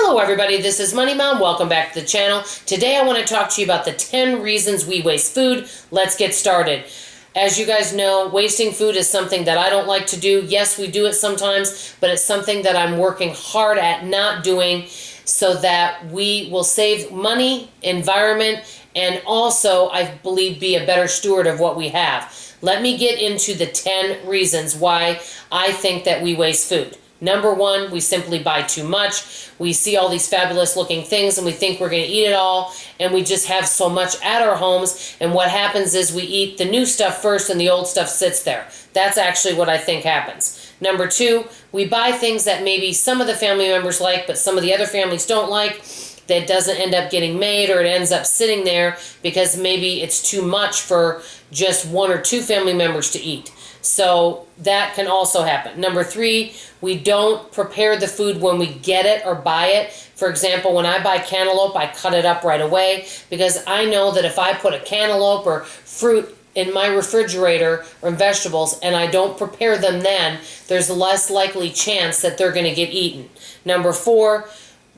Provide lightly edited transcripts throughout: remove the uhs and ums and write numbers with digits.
Hello everybody, this is Money Mom. Welcome back to the channel. Today I want to talk to you about the 10 reasons we waste food. Let's get started. As you guys know, wasting food is something that I don't like to do. Yes, we do it sometimes, but it's something that I'm working hard at not doing so that we will save money, environment, and also, I believe, be a better steward of what we have. Let me get into the 10 reasons why I think that we waste food. Number one, we simply buy too much. We see all these fabulous looking things and we think we're going to eat it all, and we just have so much at our homes, and what happens is we eat the new stuff first and the old stuff sits there. That's actually what I think happens. Number two, we buy things that maybe some of the family members like but some of the other families don't like, that doesn't end up getting made, or it ends up sitting there because maybe it's too much for just one or two family members to eat. So that can also happen. Number three, we don't prepare the food when we get it or buy it. For example, when I buy cantaloupe, I cut it up right away because I know that if I put a cantaloupe or fruit in my refrigerator or vegetables and I don't prepare them then, there's a less likely chance that they're going to get eaten. Number four,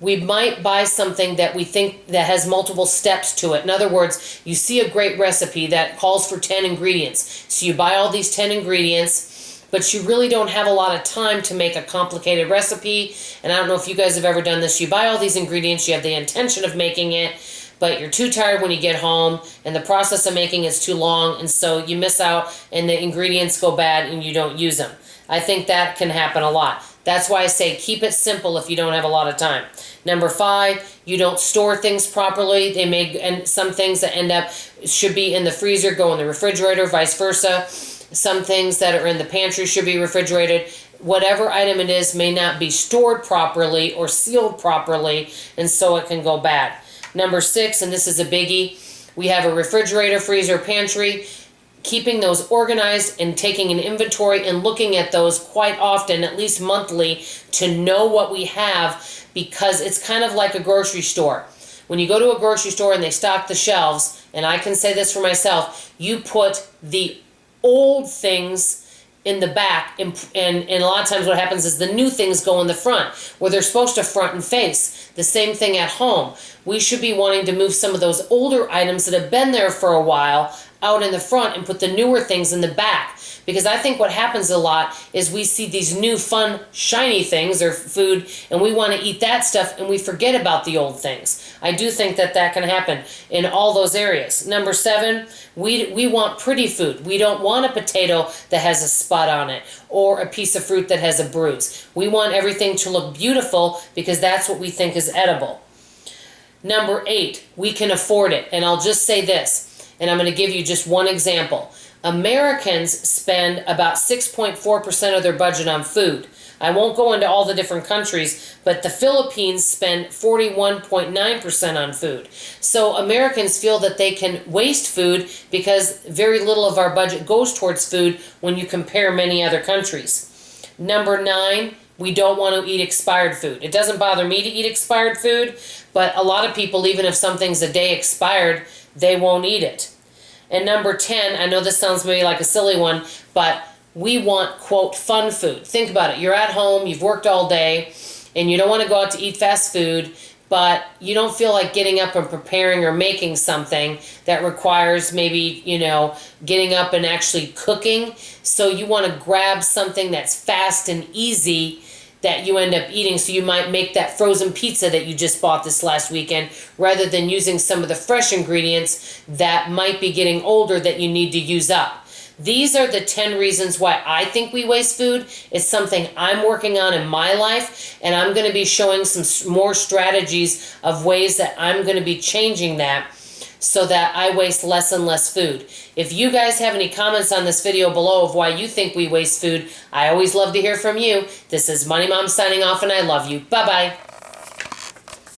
we might buy something that we think that has multiple steps to it. In other words, you see a great recipe that calls for 10 ingredients. So you buy all these 10 ingredients, but you really don't have a lot of time to make a complicated recipe. And I don't know if you guys have ever done this. You buy all these ingredients, you have the intention of making it, but you're too tired when you get home, and the process of making is too long, and so you miss out and the ingredients go bad and you don't use them. I think that can happen a lot. That's why I say keep it simple if you don't have a lot of time. Number five, you don't store things properly. And some things that end up should be in the freezer go in the refrigerator, vice versa. Some things that are in the pantry should be refrigerated. Whatever item it is may not be stored properly or sealed properly, and so it can go bad. Number six, and this is a biggie, we have a refrigerator, freezer, pantry. Keeping those organized and taking an inventory and looking at those quite often, at least monthly, to know what we have, because it's kind of like a grocery store. When you go to a grocery store and they stock the shelves, and I can say this for myself, you put the old things in the back, and a lot of times what happens is the new things go in the front, where they're supposed to front and face. The same thing at home. We should be wanting to move some of those older items that have been there for a while out in the front and put the newer things in the back. Because I think what happens a lot is we see these new fun shiny things or food and we want to eat that stuff and we forget about the old things. I do think that that can happen in all those areas. Number seven, we want pretty food. We don't want a potato that has a spot on it or a piece of fruit that has a bruise. We want everything to look beautiful because that's what we think is edible. Number eight, we can afford it. And I'll just say this, and I'm going to give you just one example. Americans spend about 6.4% of their budget on food. I won't go into all the different countries, but the Philippines spend 41.9% on food. So Americans feel that they can waste food because very little of our budget goes towards food when you compare many other countries. Number nine, we don't want to eat expired food. It doesn't bother me to eat expired food, but a lot of people, even if something's a day expired, they won't eat it. And number 10, I know this sounds maybe like a silly one, but we want, quote, fun food. Think about it. You're at home, you've worked all day, and you don't want to go out to eat fast food, but you don't feel like getting up and preparing or making something that requires maybe, getting up and actually cooking. So you want to grab something that's fast and easy that you end up eating. So you might make that frozen pizza that you just bought this last weekend rather than using some of the fresh ingredients that might be getting older that you need to use up. These are the 10 reasons why I think we waste food. It's something I'm working on in my life, and I'm going to be showing some more strategies of ways that I'm going to be changing that so that I waste less and less food. If you guys have any comments on this video below of why you think we waste food, I always love to hear from you. This is Money Mom signing off, and I love you. Bye-bye.